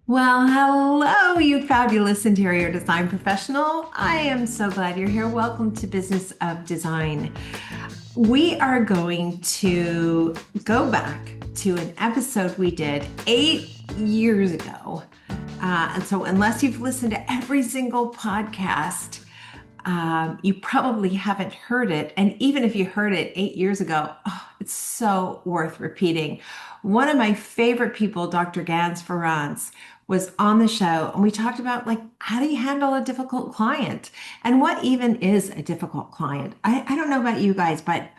Well, hello, you fabulous interior design professional. I am so glad you're here. Welcome to Business of Design. We are going to go back to an episode we did 8 years ago. And so, unless you've listened to every single podcast, you probably haven't heard it. And even if you heard it 8 years ago, oh, it's so worth repeating. One of my favorite people, Dr. Ganz, was on the show, and we talked about like how do you handle a difficult client and what even is a difficult client. I don't know about you guys, but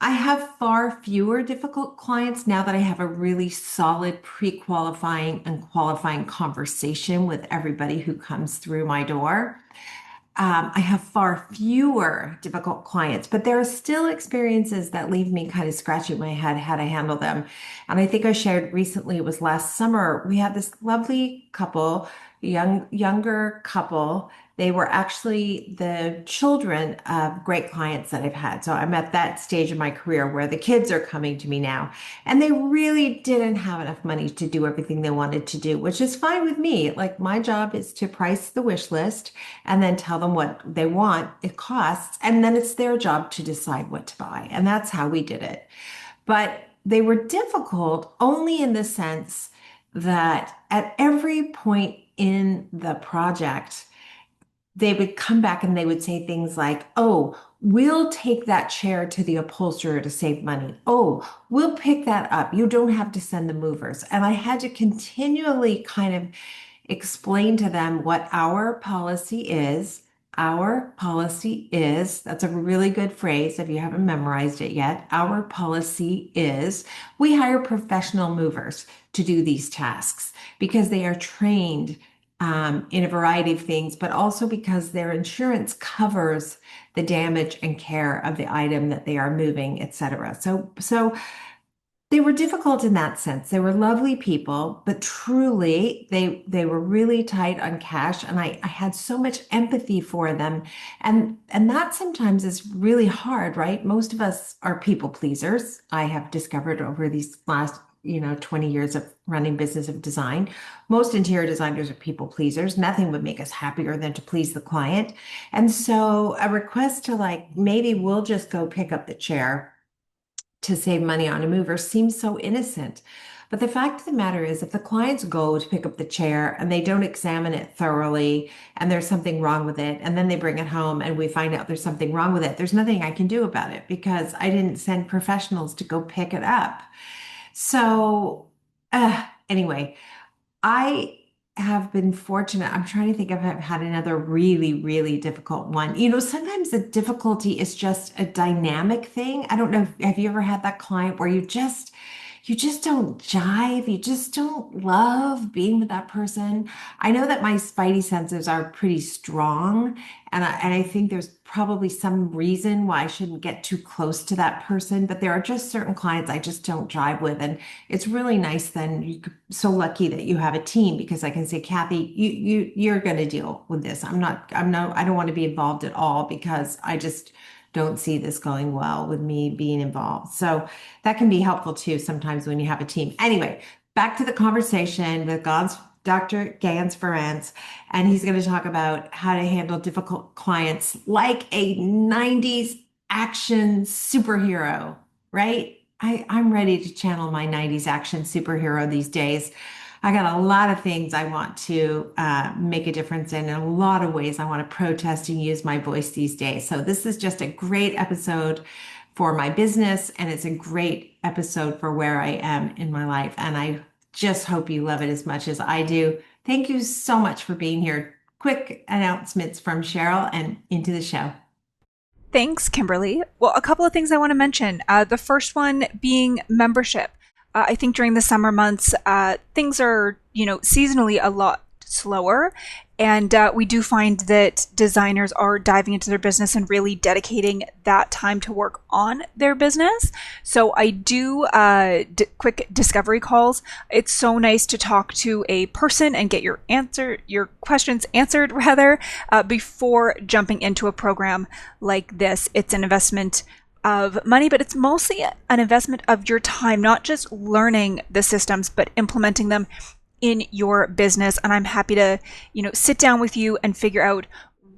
I have far fewer difficult clients now that I have a really solid pre-qualifying and qualifying conversation with everybody who comes through my door. I have far fewer difficult clients, but there are still experiences that leave me kind of scratching my head how to handle them. And I think I shared recently, it was last summer, we had this lovely couple, younger couple. They were actually the children of great clients that I've had. So I'm at that stage of my career where the kids are coming to me now. And they really didn't have enough money to do everything they wanted to do, which is fine with me. Like my job is to price the wish list and then tell them what they want, it costs, and then it's their job to decide what to buy. And that's how we did it. But they were difficult only in the sense that at every point in the project, they would come back and they would say things like, oh, we'll take that chair to the upholsterer to save money. Oh, we'll pick that up. You don't have to send the movers. And I had to continually kind of explain to them what our policy is. Our policy is, that's a really good phrase if you haven't memorized it yet. Our policy is we hire professional movers to do these tasks because they are trained in a variety of things, but also because their insurance covers the damage and care of the item that they are moving, etc. So they were difficult in that sense. They were lovely people, but truly they were really tight on cash, and I had so much empathy for them. And that sometimes is really hard, right? Most of us are people pleasers. I have discovered over these last 20 years of running business of design. Most interior designers are people pleasers. Nothing would make us happier than to please the client. And so a request to like, maybe we'll just go pick up the chair to save money on a mover seems so innocent. But the fact of the matter is, if the clients go to pick up the chair and they don't examine it thoroughly and there's something wrong with it, and then they bring it home and we find out there's something wrong with it, there's nothing I can do about it because I didn't send professionals to go pick it up. So, anyway, I have been fortunate. I'm trying to think if I've had another really, really difficult one. Sometimes the difficulty is just a dynamic thing. I don't know. Have you ever had that client where you just don't jive. You just don't love being with that person. I know that my spidey senses are pretty strong, and I think there's probably some reason why I shouldn't get too close to that person. But there are just certain clients I just don't jive with, and it's really nice. Then so lucky that you have a team because I can say, Kathy, you're going to deal with this. I don't want to be involved at all because I just don't see this going well with me being involved. So that can be helpful too sometimes when you have a team. Anyway, back to the conversation with Dr. Gans Ferrance, and he's going to talk about how to handle difficult clients like a 90s action superhero, right? I'm ready to channel my 90s action superhero these days. I got a lot of things I want to make a difference in a lot of ways I want to protest and use my voice these days. So this is just a great episode for my business, and it's a great episode for where I am in my life. And I just hope you love it as much as I do. Thank you so much for being here. Quick announcements from Cheryl and into the show. Thanks, Kimberly. Well, a couple of things I want to mention. The first one being membership. I think during the summer months, things are, seasonally a lot slower. And we do find that designers are diving into their business and really dedicating that time to work on their business. So I do quick discovery calls. It's so nice to talk to a person and get your questions answered rather, before jumping into a program like this. It's an investment of money, but it's mostly an investment of your time, not just learning the systems, but implementing them in your business. And I'm happy to, sit down with you and figure out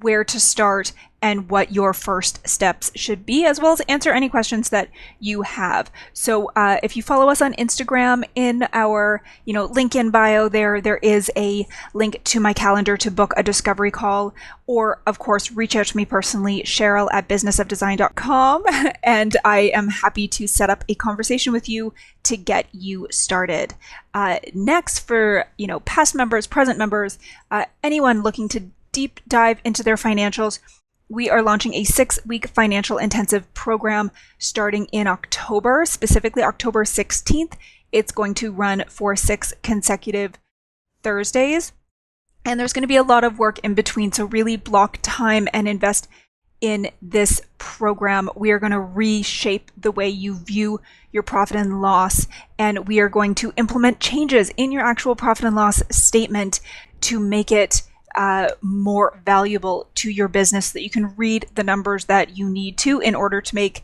where to start and what your first steps should be, as well as answer any questions that you have. So if you follow us on Instagram, in our link in bio there is a link to my calendar to book a discovery call, or of course reach out to me personally, Cheryl@businessofdesign.com, and I am happy to set up a conversation with you to get you started. Next, for past members, present members, anyone looking to deep dive into their financials, we are launching a 6-week financial intensive program starting in October, specifically October 16th. It's going to run for 6 consecutive Thursdays. And there's going to be a lot of work in between. So really block time and invest in this program. We are going to reshape the way you view your profit and loss. And we are going to implement changes in your actual profit and loss statement to make it more valuable to your business, so that you can read the numbers that you need to in order to make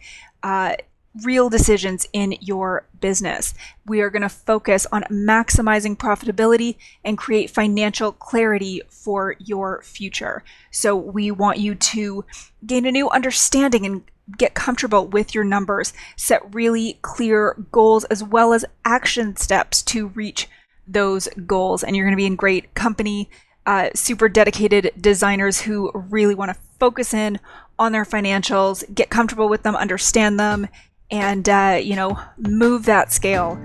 real decisions in your business. We are going to focus on maximizing profitability and create financial clarity for your future. So we want you to gain a new understanding and get comfortable with your numbers, set really clear goals as well as action steps to reach those goals. And you're going to be in great company. Super dedicated designers who really want to focus in on their financials, get comfortable with them, understand them, and move that scale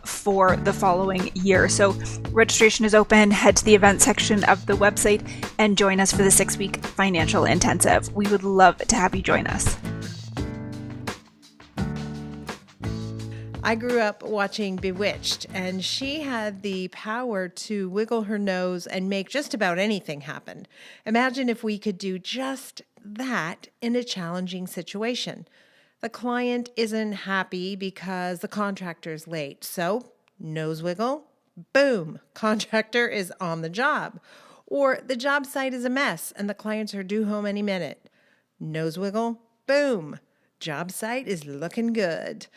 for the following year. So registration is open. Head to the event section of the website and join us for the 6-week financial intensive. We would love to have you join us. I grew up watching Bewitched, and she had the power to wiggle her nose and make just about anything happen. Imagine if we could do just that in a challenging situation. The client isn't happy because the contractor's late. So, nose wiggle, boom, contractor is on the job. Or the job site is a mess and the clients are due home any minute. Nose wiggle, boom, job site is looking good.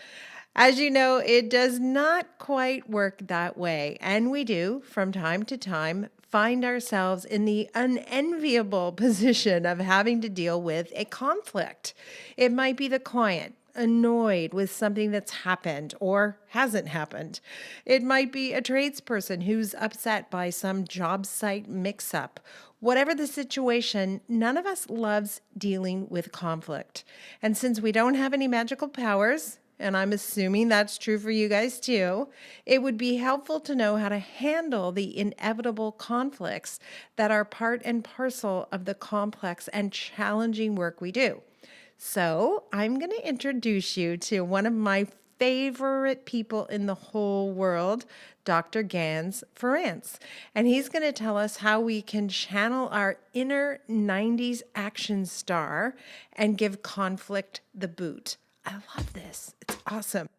As you know, it does not quite work that way, and we do, from time to time, find ourselves in the unenviable position of having to deal with a conflict. It might be the client annoyed with something that's happened or hasn't happened. It might be a tradesperson who's upset by some job site mix-up. Whatever the situation, none of us loves dealing with conflict. And since we don't have any magical powers, and I'm assuming that's true for you guys too, it would be helpful to know how to handle the inevitable conflicts that are part and parcel of the complex and challenging work we do. So I'm going to introduce you to one of my favorite people in the whole world, Dr. Ganz, and he's going to tell us how we can channel our inner 90s action star and give conflict the boot. I love this. It's awesome.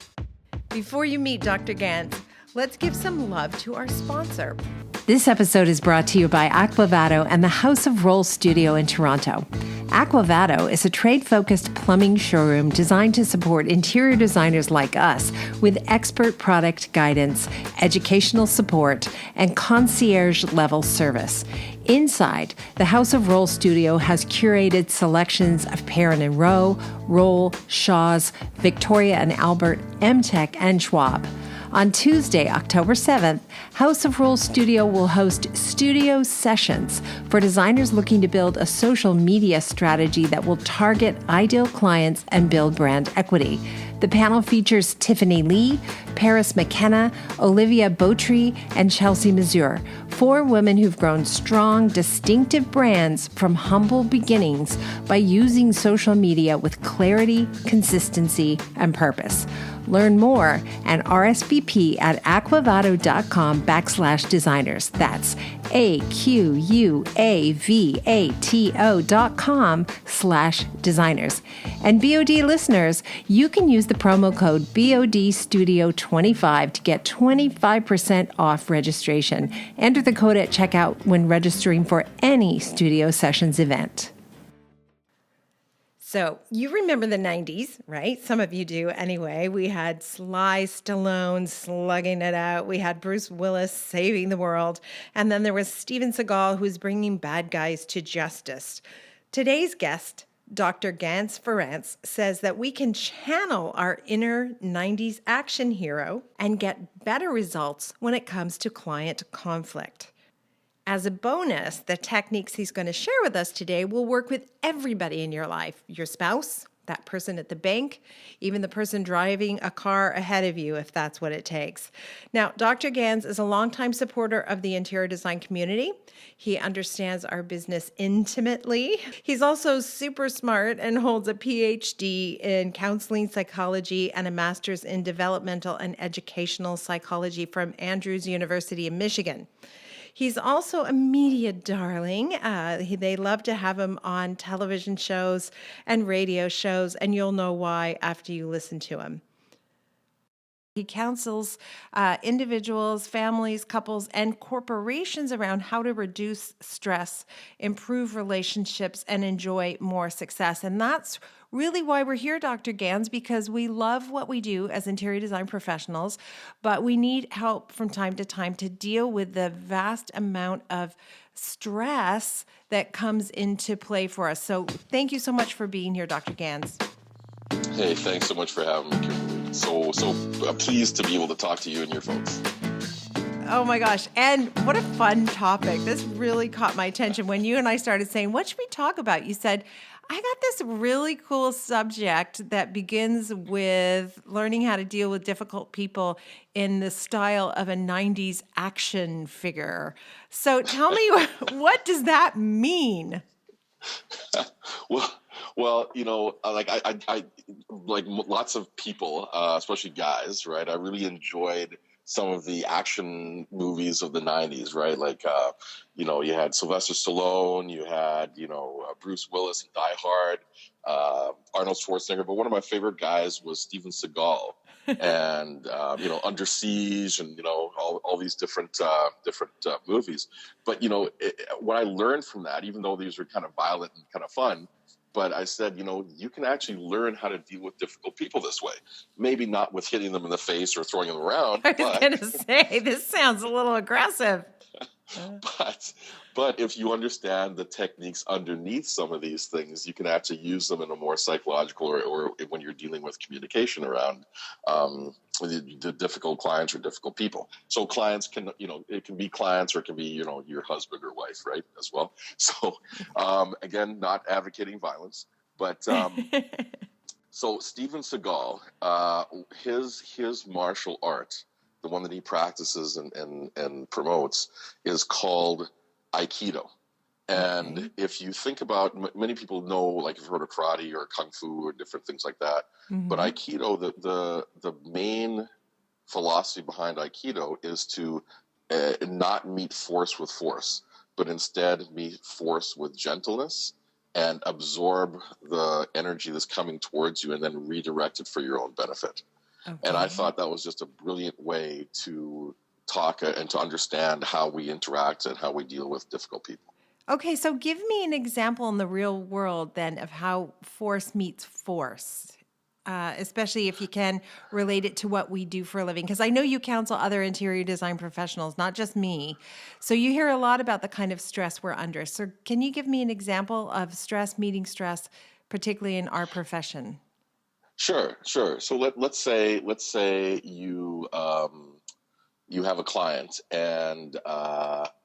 Before you meet Dr. Ganz, let's give some love to our sponsor. This episode is brought to you by Aquavado and the House of Roll Studio in Toronto. Aquavado is a trade-focused plumbing showroom designed to support interior designers like us with expert product guidance, educational support, and concierge-level service. Inside, the House of Roll Studio has curated selections of Perrin & Rowe, Roll, Shaw's, Victoria and Albert, Emtech, and Schwab. On Tuesday, October 7th, House of Roll Studio will host studio sessions for designers looking to build a social media strategy that will target ideal clients and build brand equity. The panel features Tiffany Lee, Paris McKenna, Olivia Beautry, and Chelsea Mazur, 4 women who've grown strong, distinctive brands from humble beginnings by using social media with clarity, consistency, and purpose. Learn more and RSVP at aquavado.com/designers. That's AQUAVATO.com/designers. And BOD listeners, you can use the promo code BODstudio25 to get 25% off registration. Enter the code at checkout when registering for any Studio Sessions event. So you remember the 90s, right? Some of you do anyway. We had Sly Stallone slugging it out. We had Bruce Willis saving the world. And then there was Steven Seagal, who's bringing bad guys to justice. Today's guest, Dr. Ganz says that we can channel our inner 90s action hero and get better results when it comes to client conflict. As a bonus, the techniques he's going to share with us today will work with everybody in your life, your spouse, that person at the bank, even the person driving a car ahead of you, if that's what it takes. Now, Dr. Ganz is a longtime supporter of the interior design community. He understands our business intimately. He's also super smart and holds a PhD in counseling psychology and a master's in developmental and educational psychology from Andrews University in Michigan. He's also a media darling. They love to have him on television shows and radio shows, and you'll know why after you listen to him. He counsels individuals, families, couples, and corporations around how to reduce stress, improve relationships, and enjoy more success. And that's really why we're here, Dr. Ganz, because we love what we do as interior design professionals, but we need help from time to time to deal with the vast amount of stress that comes into play for us. So thank you so much for being here, Dr. Ganz. Hey, thanks so much for having me, Kimberley. So pleased to be able to talk to you and your folks. Oh my gosh. And what a fun topic. This really caught my attention when you and I started saying, what should we talk about? You said, I got this really cool subject that begins with learning how to deal with difficult people in the style of a 90s action figure. So tell me, what does that mean? Well, I like lots of people, especially guys, right? I really enjoyed some of the action movies of the 90s, right? Like, you had Sylvester Stallone, you had, Bruce Willis in Die Hard, Arnold Schwarzenegger. But one of my favorite guys was Steven Seagal and, Under Siege and, all these different movies. But, what I learned from that, even though these were kind of violent and kind of fun, but I said, you can actually learn how to deal with difficult people this way. Maybe not with hitting them in the face or throwing them around. I was going to say, this sounds a little aggressive. But if you understand the techniques underneath some of these things, you can actually use them in a more psychological or when you're dealing with communication around the difficult clients or difficult people. So clients can, it can be clients or it can be, your husband or wife, right, as well. So again, not advocating violence, but so Steven Seagal, his martial art, the one that he practices and promotes, is called Aikido. And if you think about, many people know, like you've heard of karate or kung fu or different things like that. Mm-hmm. But Aikido, the main philosophy behind Aikido is to not meet force with force, but instead meet force with gentleness and absorb the energy that's coming towards you and then redirect it for your own benefit. Okay. And I thought that was just a brilliant way to talk and to understand how we interact and how we deal with difficult people. Okay, so give me an example in the real world then of how force meets force, especially if you can relate it to what we do for a living. Because I know you counsel other interior design professionals, not just me. So you hear a lot about the kind of stress we're under. So can you give me an example of stress meeting stress, particularly in our profession? Sure. So let's say you have a client and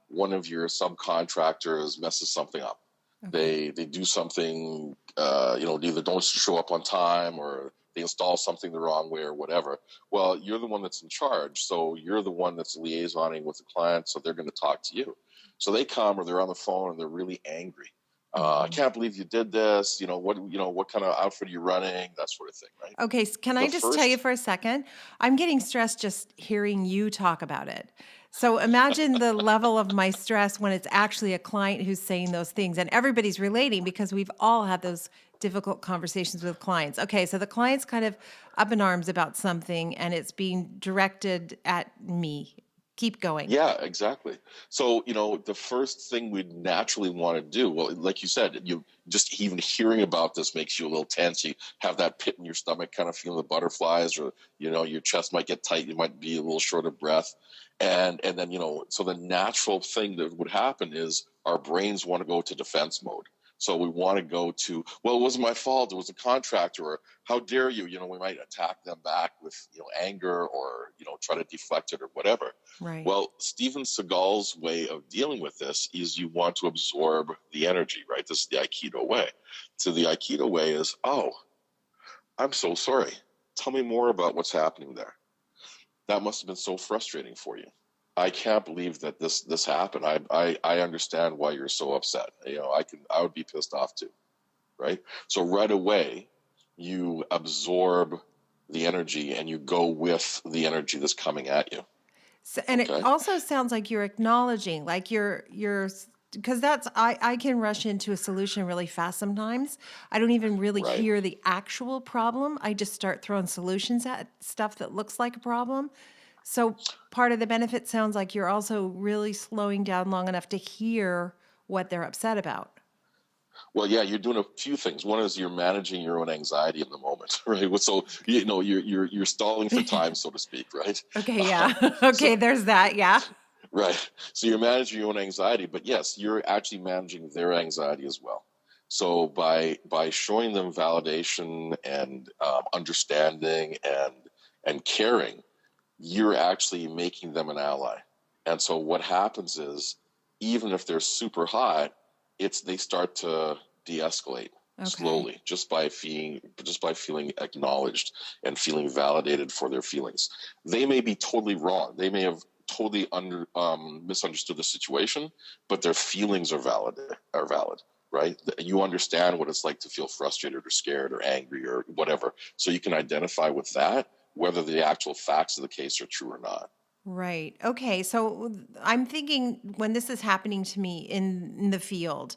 one of your subcontractors messes something up. Okay. They do something, either don't show up on time or they install something the wrong way or whatever. Well, you're the one that's in charge, so you're the one that's liaisoning with the client, so they're going to talk to you. So they come or they're on the phone and they're really angry. I can't believe you did this. What kind of outfit are you running? That sort of thing, right? Okay, can I just tell you for a second? I'm getting stressed just hearing you talk about it. So imagine the level of my stress when it's actually a client who's saying those things, and everybody's relating because we've all had those difficult conversations with clients. Okay, so the client's kind of up in arms about something, and it's being directed at me. keep going. Yeah, exactly. So, the first thing we'd naturally want to do, well, like you said, you just even hearing about this makes you a little tense. You have that pit in your stomach, kind of feeling the butterflies, or, your chest might get tight. You might be a little short of breath. And then, so the natural thing that would happen is our brains want to go to defense mode. So we want to go to, well, it wasn't my fault. It was a contractor, or how dare you? We might attack them back with, anger, or, try to deflect it or whatever. Right. Well, Steven Seagal's way of dealing with this is you want to absorb the energy, right? This is the Aikido way. So the Aikido way is, oh, I'm so sorry. Tell me more about what's happening there. That must have been so frustrating for you. I can't believe that this happened. I understand why you're so upset. I would be pissed off too, right? So right away, you absorb the energy and you go with the energy that's coming at you. So, and it also sounds like you're acknowledging, like you're because I can rush into a solution really fast sometimes. I don't even really hear the actual problem. I just start throwing solutions at stuff that looks like a problem. So part of the benefit sounds like you're also really slowing down long enough to hear what they're upset about. Well, yeah, you're doing a few things. One is you're managing your own anxiety in the moment, right? So you're stalling for time, so to speak, right? Okay, yeah. Okay, there's that, yeah. Right. So you're managing your own anxiety, but yes, you're actually managing their anxiety as well. So by showing them validation and understanding and caring, you're actually making them an ally. And so what happens is, even if they're super hot, they start to de-escalate slowly, just by feeling acknowledged and feeling validated for their feelings. They may be totally wrong. They may have totally misunderstood the situation, but their feelings are valid, right? You understand what it's like to feel frustrated or scared or angry or whatever. So you can identify with that, whether the actual facts of the case are true or not. Right. Okay. So I'm thinking when this is happening to me in the field,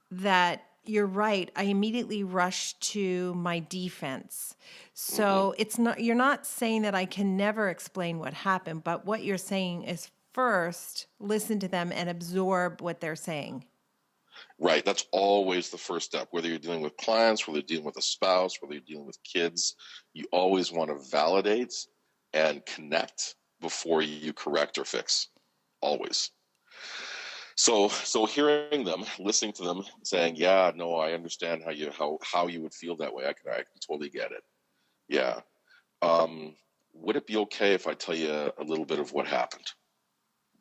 that you're right. I immediately rush to my defense. So it's not, you're not saying that I can never explain what happened, but what you're saying is first listen to them and absorb what they're saying. Right. That's always the first step. Whether you're dealing with clients, whether you're dealing with a spouse, whether you're dealing with kids, you always want to validate and connect before you correct or fix. Always. So hearing them, listening to them, saying, "Yeah, no, I understand how you would feel that way. I can totally get it. Yeah. Would it be okay if I tell you a little bit of what happened?"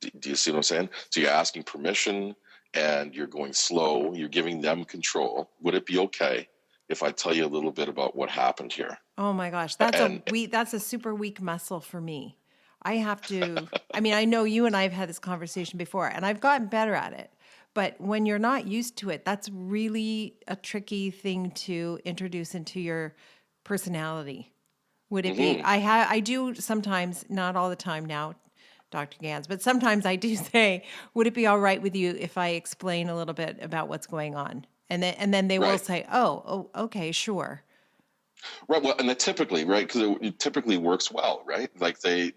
Do you see what I'm saying? So you're asking permission and you're going slow. You're giving them control. Would it be okay if I tell you a little bit about what happened here? Oh my gosh, that's a super weak muscle for me. I have to, I mean, I know you and I have had this conversation before and I've gotten better at it, but when you're not used to it, that's really a tricky thing to introduce into your personality. Would it be? I do sometimes, not all the time now, Dr. Ganz, but sometimes I do say, would it be all right with you if I explain a little bit about what's going on? And then they will say, oh, okay, sure. Right. Well, and that typically, right, because it typically works well, right? Like they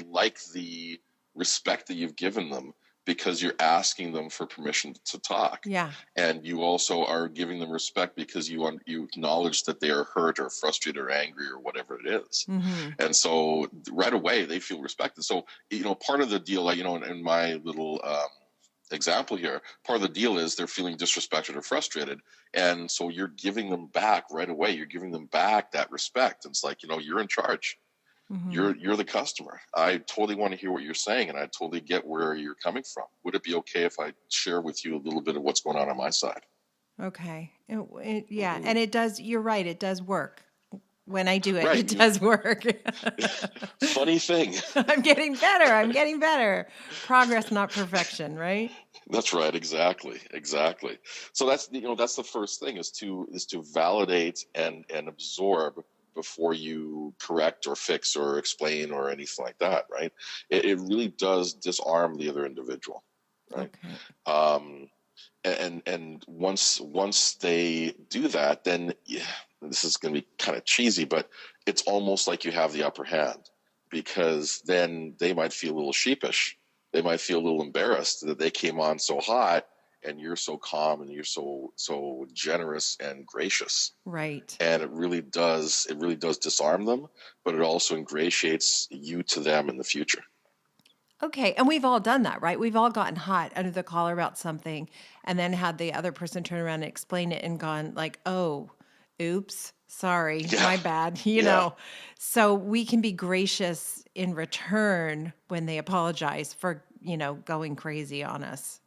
like the respect that you've given them because you're asking them for permission to talk. Yeah. And you also are giving them respect because you acknowledge that they are hurt or frustrated or angry or whatever it is. And so right away they feel respected. So, part of the deal, like, in my little example here, part of the deal is they're feeling disrespected or frustrated. And so you're giving them back right away. You're giving them back that respect. It's like, you're in charge. You're the customer. I totally want to hear what you're saying, and I totally get where you're coming from. Would it be okay if I share with you a little bit of what's going on my side? Okay. Yeah. And it does, you're right. It does work. When I do it, it does work. Funny thing. I'm getting better. Progress, not perfection, right? That's right. Exactly. So that's the first thing is to validate and absorb before you correct or fix or explain or anything like that. Right. It really does disarm the other individual. Right. Okay. And once they do that, then this is going to be kind of cheesy, but it's almost like you have the upper hand because then they might feel a little sheepish. They might feel a little embarrassed that they came on so hot and you're so calm and you're so generous and gracious. Right. And it really does disarm them, but it also ingratiates you to them in the future. Okay. And we've all done that, right? We've all gotten hot under the collar about something and then had the other person turn around and explain it and gone like, oh, oops, sorry, my bad, you know. So we can be gracious in return when they apologize for, going crazy on us.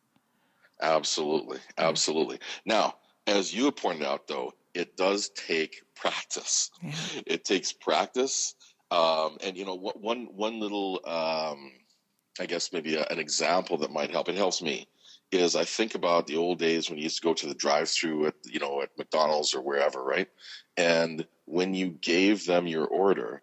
Absolutely. Absolutely. Now, as you have pointed out, though, it does take practice. Yeah. It takes practice. And, one little, I guess maybe an example that might help, it helps me, is I think about the old days when you used to go to the drive-thru at McDonald's or wherever, right? And when you gave them your order,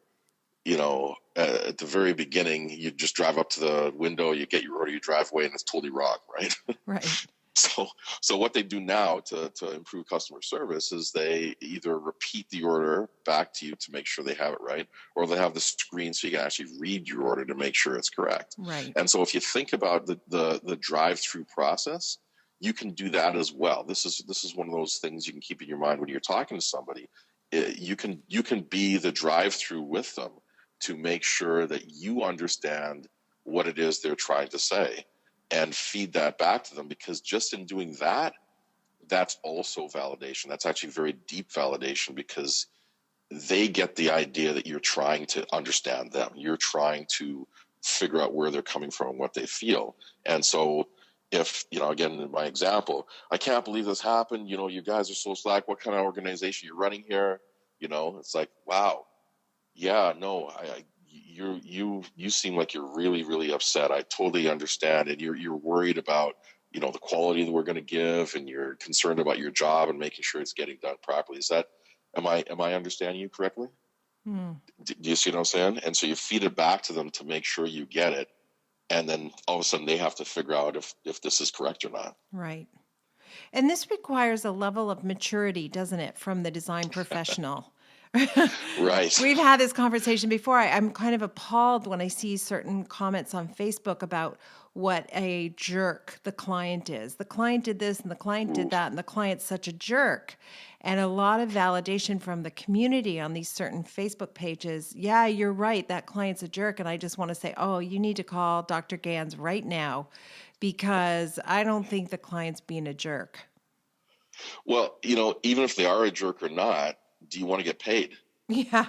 at the very beginning, you just drive up to the window, you get your order, you drive away, and it's totally wrong, right? Right. So what they do now to improve customer service is they either repeat the order back to you to make sure they have it right, or they have the screen so you can actually read your order to make sure it's correct. Right. And so if you think about the drive-through process, you can do that as well. This is one of those things you can keep in your mind when you're talking to somebody. You can be the drive-through with them to make sure that you understand what it is they're trying to say and feed that back to them, because just in doing that, that's also validation. That's actually very deep validation, because they get the idea that you're trying to understand them. You're trying to figure out where they're coming from and what they feel. And so if, again, in my example, I can't believe this happened. You guys are so slack. What kind of organization you're running here? It's like, wow. Yeah, no, you seem like you're really, really upset. I totally understand. And you're worried about, the quality that we're going to give, and you're concerned about your job and making sure it's getting done properly. Am I understanding you correctly? Do you see what I'm saying? And so you feed it back to them to make sure you get it. And then all of a sudden they have to figure out if this is correct or not. Right. And this requires a level of maturity, doesn't it, from the design professional? Right. We've had this conversation before. I'm kind of appalled when I see certain comments on Facebook about what a jerk the client is. The client did this and the client did that, and the client's such a jerk. And a lot of validation from the community on these certain Facebook pages. Yeah, you're right. That client's a jerk. And I just want to say, oh, you need to call Dr. Ganz right now, because I don't think the client's being a jerk. Well, even if they are a jerk or not, do you want to get paid? Yeah.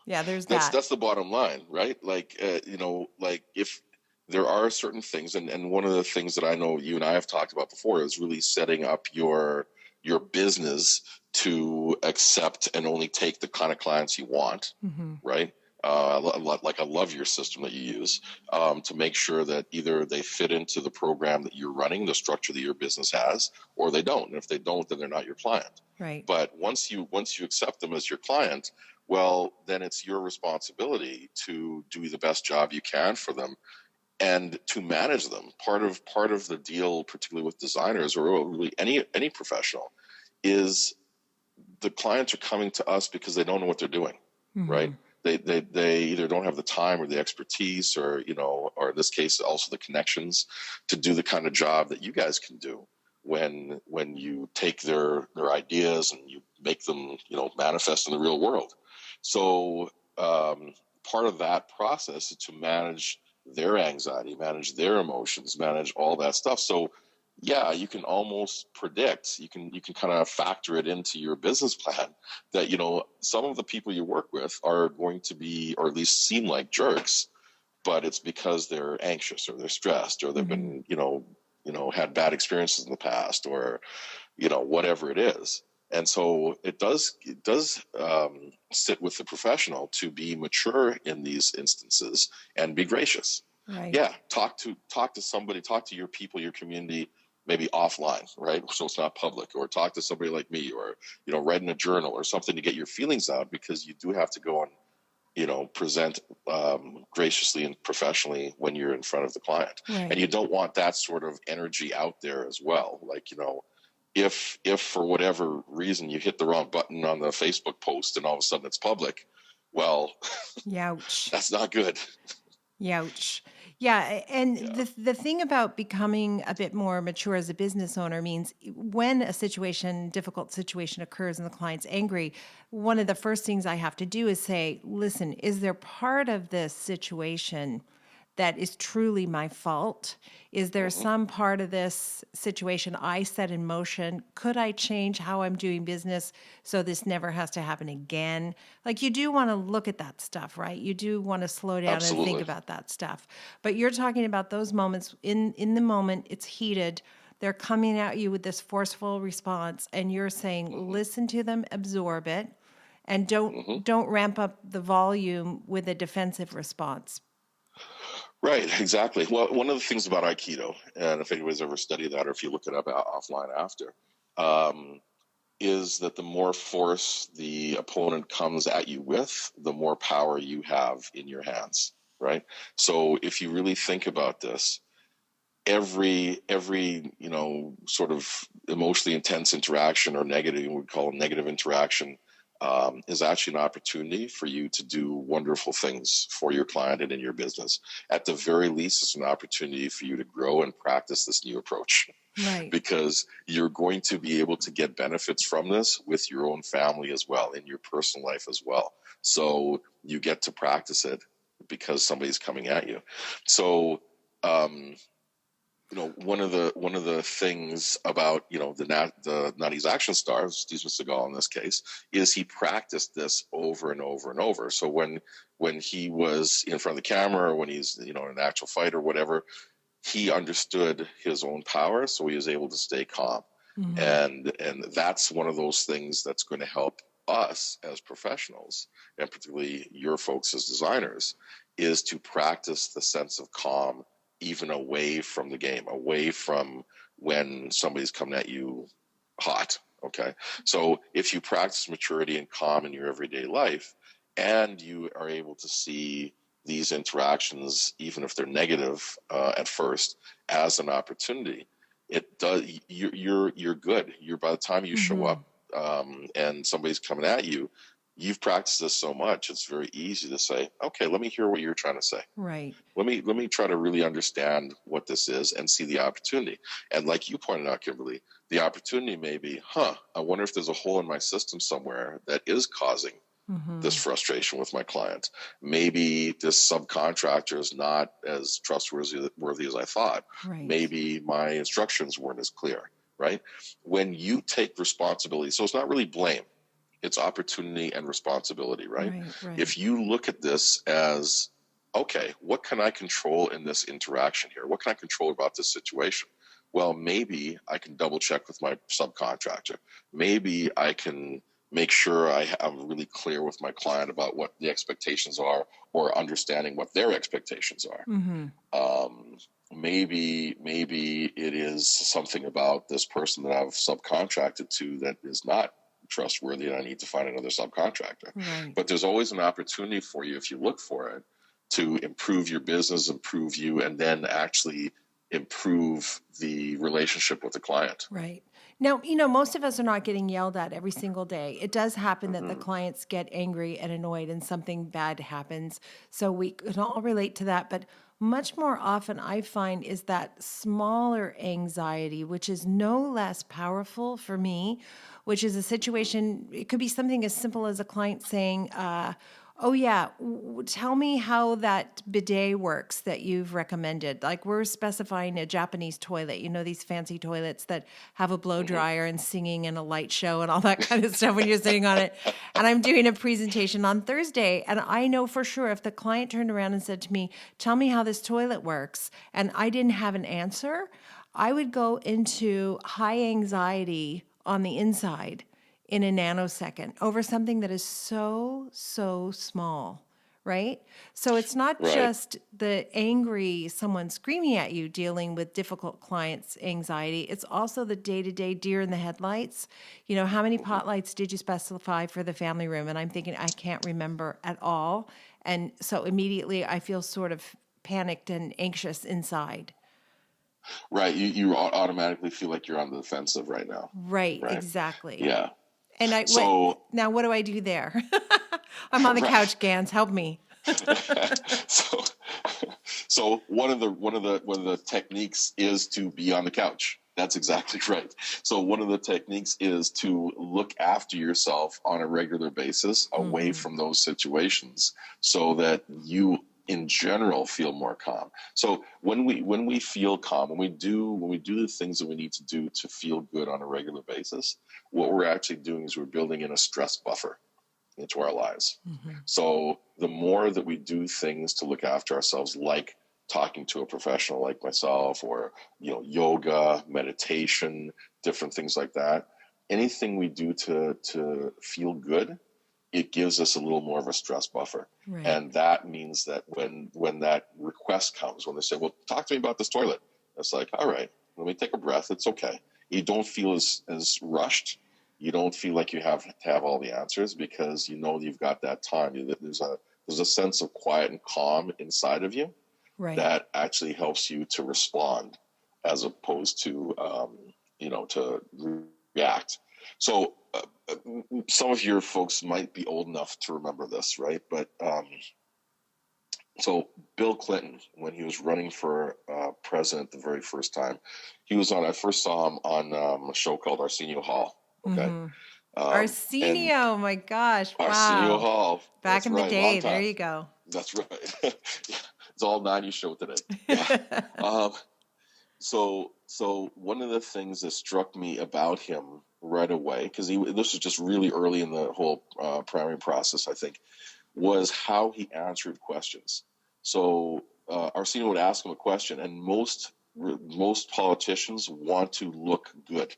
Yeah, there's that's the bottom line, right? Like, if there are certain things, and one of the things that I know you and I have talked about before is really setting up your business to accept and only take the kind of clients you want, right? I love your system that you use to make sure that either they fit into the program that you're running, the structure that your business has, or they don't. And if they don't, then they're not your client. Right. But once you accept them as your client, well, then it's your responsibility to do the best job you can for them and to manage them. Part of the deal, particularly with designers or really any professional, is the clients are coming to us because they don't know what they're doing, right? They either don't have the time or the expertise or in this case also the connections to do the kind of job that you guys can do when you take their ideas and you make them manifest in the real world. So part of that process is to manage their anxiety, manage their emotions, manage all that stuff. So yeah, you can almost predict, you can kind of factor it into your business plan that, some of the people you work with are going to be, or at least seem like jerks, but it's because they're anxious or they're stressed or they've been, had bad experiences in the past or, whatever it is. And so it does sit with the professional to be mature in these instances and be gracious. Right. Yeah. Talk to somebody, talk to your people, your community, maybe offline, right? So it's not public, or talk to somebody like me, or, write in a journal or something to get your feelings out, because you do have to go and, present graciously and professionally when you're in front of the client. Right. And you don't want that sort of energy out there as well. Like, if for whatever reason you hit the wrong button on the Facebook post and all of a sudden it's public, well, Youch. that's not good. Youch. Yeah, and Yeah. the thing about becoming a bit more mature as a business owner means when a difficult situation occurs and the client's angry, one of the first things I have to do is say, listen, is there part of this situation that is truly my fault? Is there Mm-hmm. some part of this situation I set in motion? Could I change how I'm doing business so this never has to happen again? Like, you do want to look at that stuff, right? You do want to slow down and think Absolutely. about that stuff. But you're talking about those moments in the moment, it's heated. They're coming at you with this forceful response, and you're saying, Mm-hmm. listen to them, absorb it, and Mm-hmm. don't ramp up the volume with a defensive response. Right, exactly. Well, one of the things about Aikido, and if anybody's ever studied that, or if you look it up offline after, is that the more force the opponent comes at you with, the more power you have in your hands, right? So if you really think about this, every sort of emotionally intense interaction, or negative, we call it negative interaction, is actually an opportunity for you to do wonderful things for your client and in your business. At the very least, it's an opportunity for you to grow and practice this new approach. Right. Because you're going to be able to get benefits from this with your own family as well, in your personal life as well. So you get to practice it because somebody's coming at you. So, one of the things about, the Nutty's action star, Steven Seagal in this case, is he practiced this over and over and over. So when he was in front of the camera, or when he's, in an actual fight or whatever, he understood his own power, so he was able to stay calm. Mm-hmm. And that's one of those things that's going to help us as professionals, and particularly your folks as designers, is to practice the sense of calm even away from the game, away from when somebody's coming at you hot, okay? So if you practice maturity and calm in your everyday life, and you are able to see these interactions, even if they're negative at first, as an opportunity, it does. You're good. By the time you show up and somebody's coming at you, you've practiced this so much. It's very easy to say, "Okay, let me hear what you're trying to say. Right. Let me try to really understand what this is and see the opportunity." And like you pointed out, Kimberly, the opportunity may be, I wonder if there's a hole in my system somewhere that is causing this frustration with my client. Maybe this subcontractor is not as trustworthy as I thought. Right. Maybe my instructions weren't as clear, right? When you take responsibility, so it's not really blame, it's opportunity and responsibility, right? Right. If you look at this as, okay, what can I control in this interaction here? What can I control about this situation? Well, maybe I can double check with my subcontractor. Maybe I can make sure I'm really clear with my client about what the expectations are, or understanding what their expectations are. Mm-hmm. Maybe it is something about this person that I've subcontracted to that is not trustworthy, and I need to find another subcontractor. Right. But there's always an opportunity for you, if you look for it, to improve your business, improve you, and then actually improve the relationship with the client. Right. Now, most of us are not getting yelled at every single day. It does happen that the clients get angry and annoyed and something bad happens. So we can all relate to that. But much more often, I find, is that smaller anxiety, which is no less powerful for me, which is a situation, it could be something as simple as a client saying, oh yeah, tell me how that bidet works that you've recommended. Like, we're specifying a Japanese toilet, these fancy toilets that have a blow dryer and singing and a light show and all that kind of stuff when you're sitting on it. And I'm doing a presentation on Thursday. And I know for sure if the client turned around and said to me, tell me how this toilet works, and I didn't have an answer, I would go into high anxiety on the inside in a nanosecond over something that is so small, right? So it's not just the angry someone screaming at you dealing with difficult clients' anxiety. It's also the day-to-day deer in the headlights. How many pot lights did you specify for the family room? And I'm thinking, I can't remember at all. And so immediately I feel sort of panicked and anxious inside. Right. You automatically feel like you're on the defensive right now. Right. Exactly. Yeah. And So now what do I do there? I'm on the couch, Ganz, help me. so so one of the techniques is to be on the couch. That's exactly right. So one of the techniques is to look after yourself on a regular basis away from those situations so that you in general feel more calm. So when we feel calm, when we do the things that we need to do to feel good on a regular basis, what we're actually doing is we're building in a stress buffer into our lives. So the more that we do things to look after ourselves, like talking to a professional like myself, or yoga, meditation, different things like that, anything we do to feel good, it gives us a little more of a stress buffer. Right. And that means that when that request comes, when they say, well, talk to me about this toilet, it's like, all right, let me take a breath. It's okay. You don't feel as rushed. You don't feel like you have to have all the answers, because you've got that time. There's a sense of quiet and calm inside of you, Right. that actually helps you to respond as opposed to to react. So some of your folks might be old enough to remember this, right? But so Bill Clinton, when he was running for president the very first time, I first saw him on a show called Arsenio Hall. Okay. Arsenio, my gosh. Arsenio Wow. Hall. Back in the day. There you go. That's right. It's all 90s show today. Yeah. So one of the things that struck me about him right away, because this was just really early in the whole primary process, I think, was how he answered questions. So Arsenio would ask him a question, and most politicians want to look good.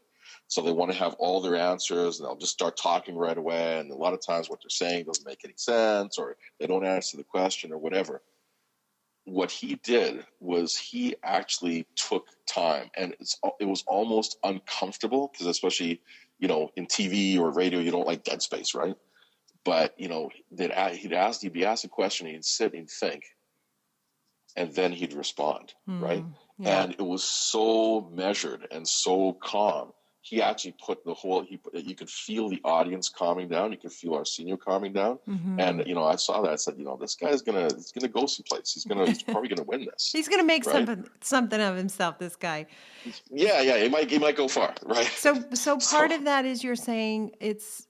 So they want to have all their answers, and they'll just start talking right away. And a lot of times what they're saying doesn't make any sense, or they don't answer the question, or whatever. What he did was he actually took time, and it was almost uncomfortable, because especially, in TV or radio, you don't like dead space, right? But, he'd be asked a question, he'd sit and think, and then he'd respond, right? Yeah. And it was so measured and so calm. He actually put you could feel the audience calming down. You could feel Arsenio calming down. And, I saw that. I said, this guy's going to go someplace. He's probably going to win this. He's going to make something of himself, this guy. Yeah. He might go far, right? So part of that is, you're saying it's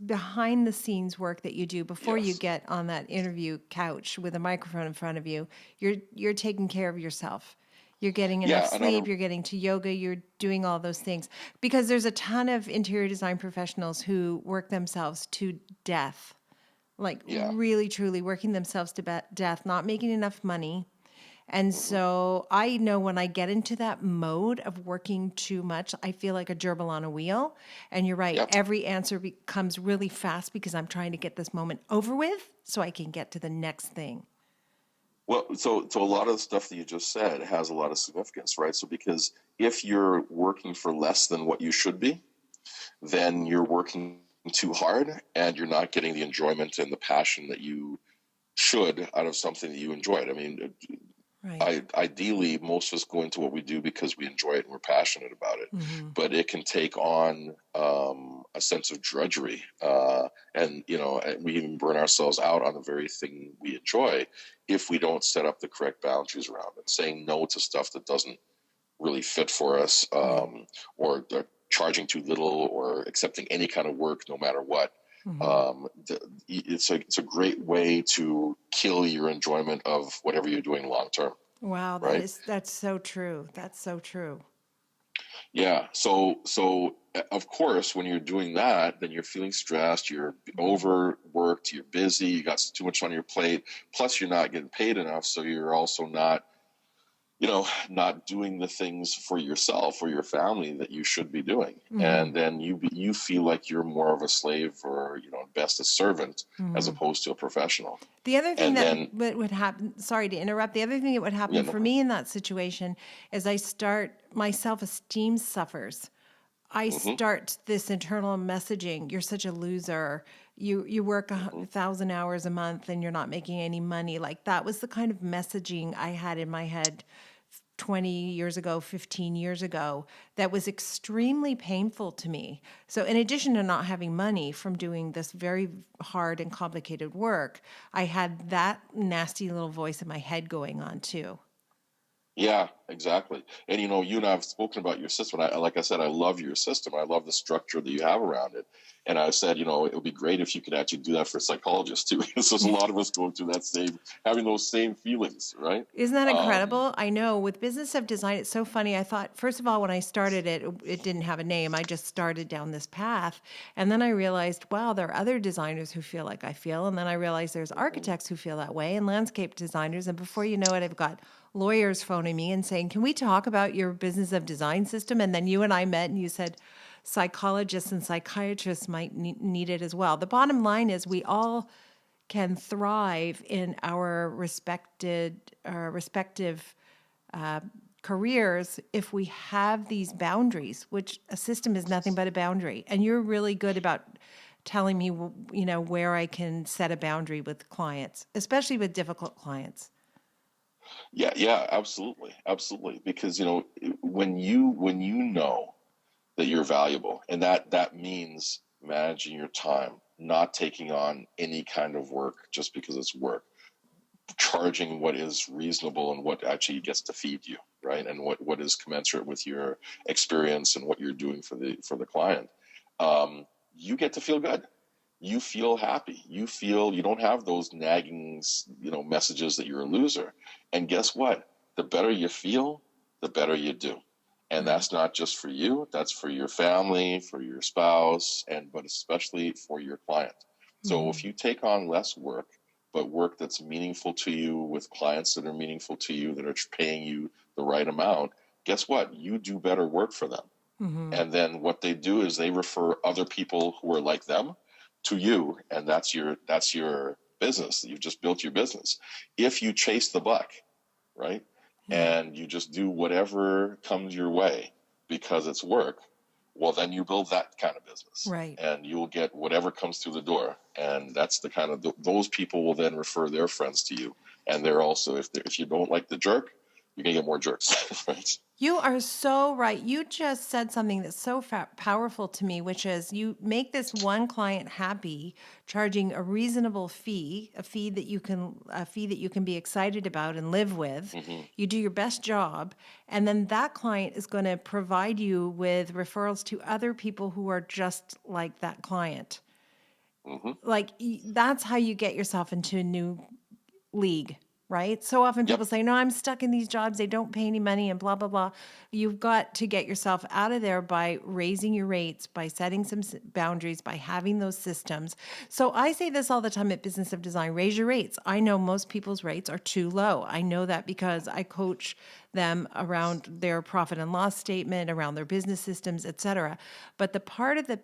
behind the scenes work that you do before you get on that interview couch with a microphone in front of you. You're taking care of yourself. You're getting enough sleep, you're getting to yoga, you're doing all those things. Because there's a ton of interior design professionals who work themselves to death. Really, truly working themselves to death, not making enough money. And so I know when I get into that mode of working too much, I feel like a gerbil on a wheel. And you're right, every answer becomes really fast, because I'm trying to get this moment over with so I can get to the next thing. Well, so a lot of the stuff that you just said has a lot of significance, right? So because if you're working for less than what you should be, then you're working too hard, and you're not getting the enjoyment and the passion that you should out of something that you enjoyed. I mean, ideally, most of us go into what we do because we enjoy it and we're passionate about it. But it can take on a sense of drudgery, and we even burn ourselves out on the very thing we enjoy if we don't set up the correct boundaries around it. Saying no to stuff that doesn't really fit for us, or charging too little, or accepting any kind of work no matter what. It's a great way to kill your enjoyment of whatever you're doing long term. Wow, that's so true. That's so true. Yeah. So of course, when you're doing that, then you're feeling stressed, you're overworked, you're busy, you got too much on your plate, plus you're not getting paid enough. So you're also not doing the things for yourself or your family that you should be doing. And then you feel like you're more of a slave, or, best a servant, as opposed to a professional. The other thing that would happen, sorry to interrupt, the other thing that would happen for me in that situation is my self-esteem suffers. I start this internal messaging. You're such a loser. You work 1,000 hours a month and you're not making any money. Like, that was the kind of messaging I had in my head 20 years ago, 15 years ago, that was extremely painful to me. So in addition to not having money from doing this very hard and complicated work, I had that nasty little voice in my head going on too. Yeah, exactly. And you know, you and I have spoken about your system. Like I said, I love your system. I love the structure that you have around it. And I said, you know, it would be great if you could actually do that for psychologists too, because there's a lot of us going through that same, having those same feelings, right? Isn't that incredible? I know with Business of Design, it's so funny. I thought, first of all, when I started it, it didn't have a name. I just started down this path. And then I realized, wow, there are other designers who feel like I feel. And then I realized there's architects who feel that way and landscape designers. And before you know it, I've got lawyers phoning me and saying, can we talk about your Business of Design system? And then you and I met and you said, psychologists and psychiatrists might need it as well. The bottom line is we all can thrive in our respective careers if we have these boundaries, which a system is nothing but a boundary. And you're really good about telling me, you know, where I can set a boundary with clients, especially with difficult clients. Yeah, absolutely, absolutely. Because you know, when you know that you're valuable, and that means managing your time, not taking on any kind of work just because it's work, charging what is reasonable and what actually gets to feed you, right? And what is commensurate with your experience and what you're doing for the client. You get to feel good. You feel happy. You feel you don't have those nagging, you know, messages that you're a loser. And guess what? The better you feel, the better you do. And that's not just for you, that's for your family, for your spouse, but especially for your client. So if you take on less work, but work that's meaningful to you with clients that are meaningful to you, that are paying you the right amount, guess what? You do better work for them. And then what they do is they refer other people who are like them to you, and that's your business. You've just built your business. If you chase the buck, right? And you just do whatever comes your way because it's work, well, then you build that kind of business. Right. And you'll get whatever comes through the door. And that's the kind of, those people will then refer their friends to you. And they're also, if you don't like the jerk, you're going to get more jerks, right? You are so right. You just said something that's so powerful to me, which is you make this one client happy, charging a reasonable fee, a fee that you can be excited about and live with. You do your best job, and then that client is going to provide you with referrals to other people who are just like that client. Like that's how you get yourself into a new league. Right? So often people say, no, I'm stuck in these jobs. They don't pay any money and blah, blah, blah. You've got to get yourself out of there by raising your rates, by setting some boundaries, by having those systems. So I say this all the time at Business of Design, raise your rates. I know most people's rates are too low. I know that because I coach them around their profit and loss statement, around their business systems, et cetera. But the part of the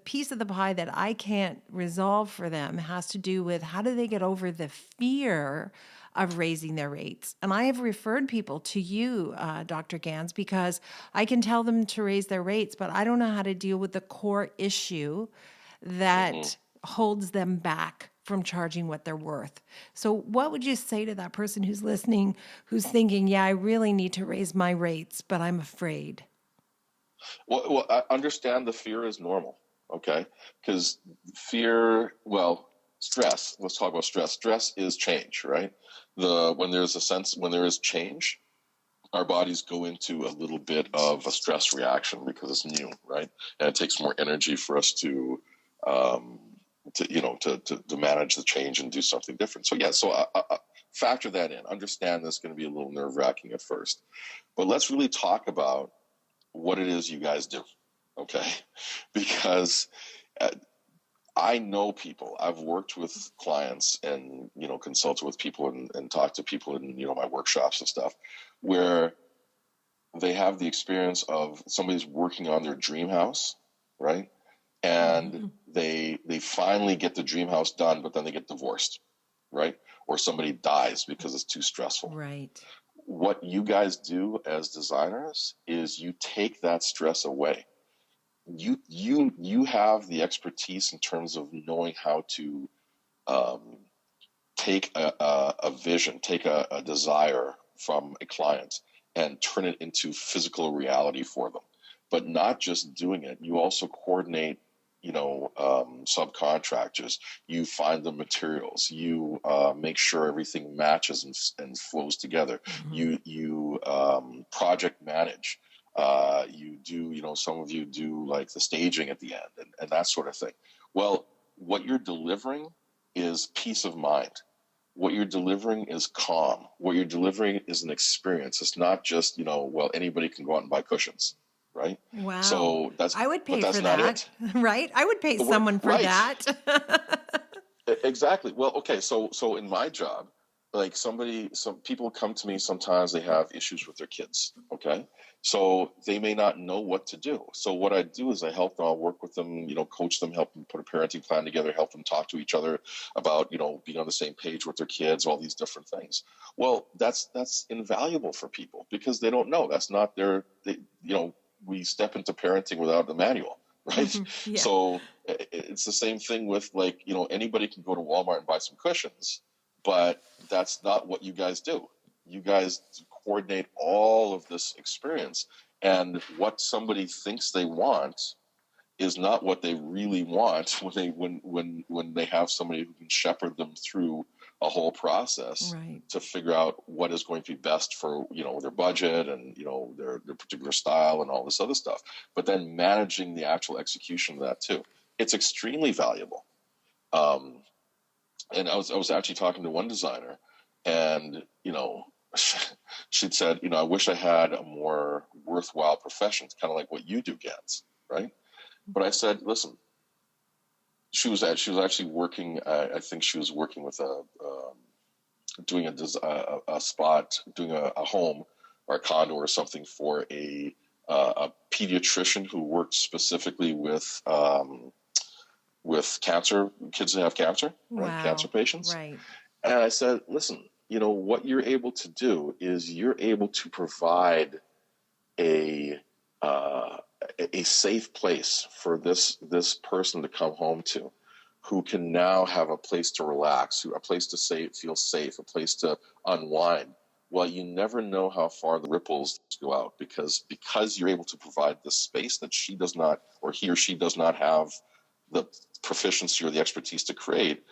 piece of the pie that I can't resolve for them has to do with how do they get over the fear of raising their rates. And I have referred people to you, Dr. Ganz, because I can tell them to raise their rates, but I don't know how to deal with the core issue that holds them back from charging what they're worth. So what would you say to that person who's listening, who's thinking, yeah, I really need to raise my rates, but I'm afraid? Well, I understand the fear is normal, okay? Because fear, stress, let's talk about stress. Stress is change, right? When there is change, our bodies go into a little bit of a stress reaction because it's new, right? And it takes more energy for us to manage the change and do something different. So I factor that in. Understand that's going to be a little nerve-wracking at first, but let's really talk about what it is you guys do, okay? Because I know people. I've worked with clients and, consulted with people and talked to people in, my workshops and stuff where they have the experience of somebody's working on their dream house, right? And they finally get the dream house done, but then they get divorced, right? Or somebody dies because it's too stressful. Right. What you guys do as designers is you take that stress away. You have the expertise in terms of knowing how to take a vision, take a desire from a client and turn it into physical reality for them. But not just doing it, you also coordinate, subcontractors. You find the materials. You make sure everything matches and flows together. Mm-hmm. You project manage. You do, some of you do like the staging at the end and that sort of thing. Well, what you're delivering is peace of mind. What you're delivering is calm. What you're delivering is an experience. It's not just, anybody can go out and buy cushions, right? Wow. So I would pay that's for not that, it. right? I would pay someone for Right. that. Exactly. Well, okay. So in my job, like some people come to me sometimes, they have issues with their kids. Okay. So they may not know what to do. So what I do is I help them, I'll work with them, coach them, help them put a parenting plan together, help them talk to each other about, being on the same page with their kids, all these different things. Well, that's invaluable for people because they don't know. That's not we step into parenting without the manual. Right. Yeah. So it's the same thing with anybody can go to Walmart and buy some cushions, but that's not what you guys do. You guys coordinate all of this experience, and what somebody thinks they want is not what they really want when they have somebody who can shepherd them through a whole process to figure out what is going to be best for their budget and their particular style and all this other stuff. But then managing the actual execution of that too, it's extremely valuable. And I was actually talking to one designer, and she'd said, I wish I had a more worthwhile profession, kind of like what you do, Ganz, right? But I said, listen. She was actually working. I think she was working with doing a spot, doing a home or a condo or something for a pediatrician who worked specifically with cancer, kids that have cancer, right? Cancer patients. Right. And I said, listen, what you're able to do is you're able to provide a safe place for this person to come home to, who can now have a place to relax, a place to feel safe, a place to unwind. Well, you never know how far the ripples go out because you're able to provide the space that she does not, or he or she does not have the proficiency or the expertise to create.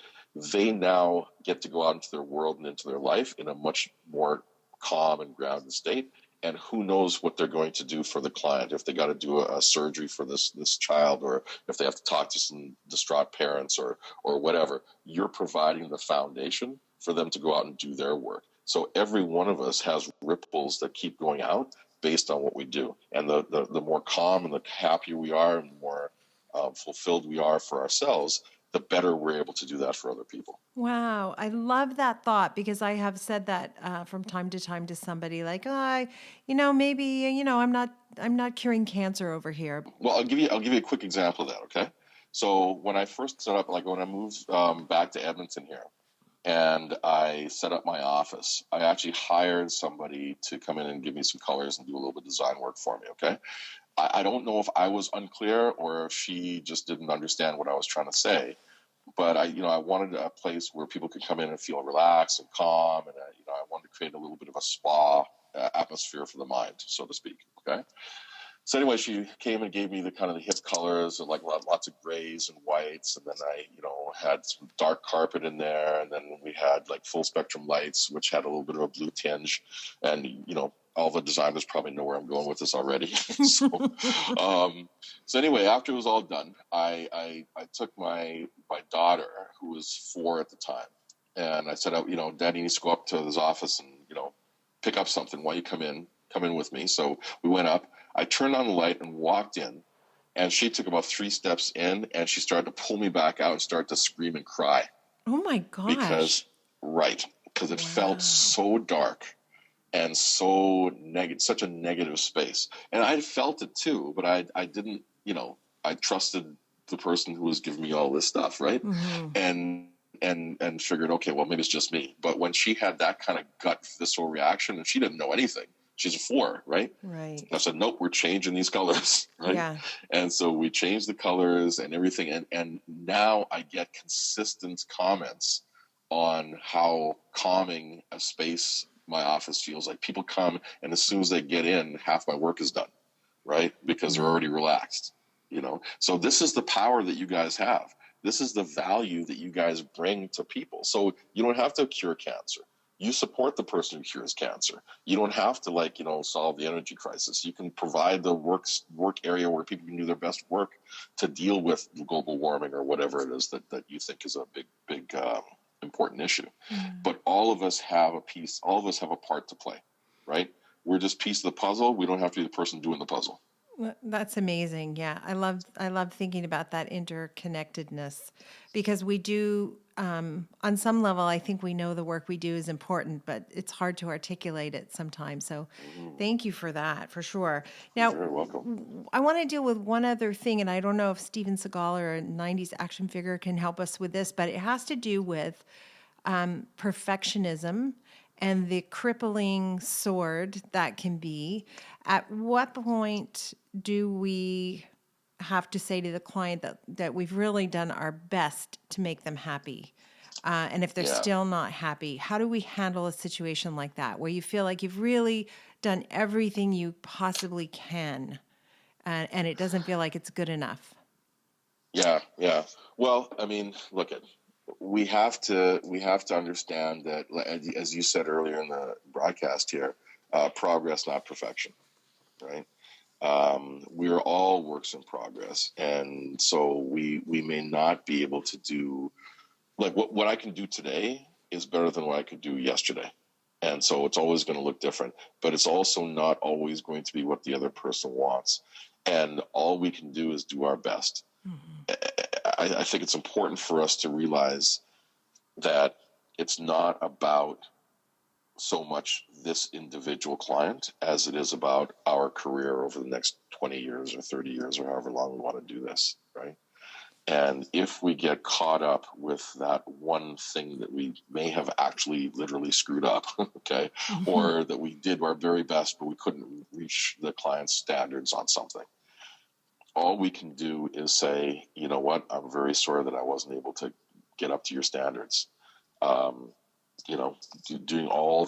They now get to go out into their world and into their life in a much more calm and grounded state. And who knows what they're going to do for the client, if they got to do a surgery for this child, or if they have to talk to some distraught parents or whatever. You're providing the foundation for them to go out and do their work. So every one of us has ripples that keep going out based on what we do. And the more calm and the happier we are and the more fulfilled we are for ourselves, the better we're able to do that for other people. Wow. I love that thought because I have said that from time to time to somebody like, maybe, I'm not curing cancer over here. Well, I'll give you a quick example of that. Okay. So when I first set up, like when I moved back to Edmonton here and I set up my office, I actually hired somebody to come in and give me some colors and do a little bit of design work for me. Okay. I don't know if I was unclear or if she just didn't understand what I was trying to say, but I wanted a place where people could come in and feel relaxed and calm, and I wanted to create a little bit of a spa atmosphere for the mind, so to speak. Okay. So anyway, she came and gave me the kind of the hip colors, and like lots of grays and whites, and then I had some dark carpet in there, and then we had like full spectrum lights, which had a little bit of a blue tinge, and all the designers probably know where I'm going with this already. So anyway, after it was all done, I took my daughter, who was 4 at the time, and I said, Daddy needs to go up to his office and pick up something while you come in with me. So we went up. I turned on the light and walked in, and she took about 3 steps in, and she started to pull me back out and start to scream and cry. Oh my gosh! Because it felt so dark and so such a negative space. And I felt it too, but I didn't, I trusted the person who was giving me all this stuff, right? Mm-hmm. And figured, okay, well, maybe it's just me. But when she had that kind of gut visceral reaction, and she didn't know anything, she's a 4, right? Right. I said, nope, we're changing these colors, right? Yeah. And so we changed the colors and everything. And now I get consistent comments on how calming a space my office feels like. People come, and as soon as they get in, half my work is done, right? Because they're already relaxed, So this is the power that you guys have. This is the value that you guys bring to people. So you don't have to cure cancer. You support the person who cures cancer. You don't have to solve the energy crisis. You can provide the work area where people can do their best work to deal with global warming or whatever it is that you think is a big important issue. But all of us have a piece. All of us have a part to play, right? We're just a piece of the puzzle. We don't have to be the person doing the puzzle. That's amazing. Yeah, I love thinking about that interconnectedness, because we do, on some level, I think we know the work we do is important, but it's hard to articulate it sometimes. So thank you for that, for sure. Now, You're very I want to deal with one other thing, and I don't know if Steven Seagal or a 90s action figure can help us with this, but it has to do with perfectionism and the crippling sword that can be. At what point do we have to say to the client that we've really done our best to make them happy? And if they're still not happy, how do we handle a situation like that, where you feel like you've really done everything you possibly can, and it doesn't feel like it's good enough? Yeah. Well, I mean, we have to understand that, as you said earlier in the broadcast here, progress, not perfection, right? We are all works in progress, and so we may not be able to do what I can do today is better than what I could do yesterday, and so it's always going to look different. But it's also not always going to be what the other person wants, and all we can do is do our best. I think it's important for us to realize that it's not about so much this individual client as it is about our career over the next 20 years or 30 years or however long we want to do this, right? And if we get caught up with that one thing that we may have actually literally screwed up, okay, or that we did our very best but we couldn't reach the client's standards on something, all we can do is say, you know what, I'm very sorry that I wasn't able to get up to your standards. Doing all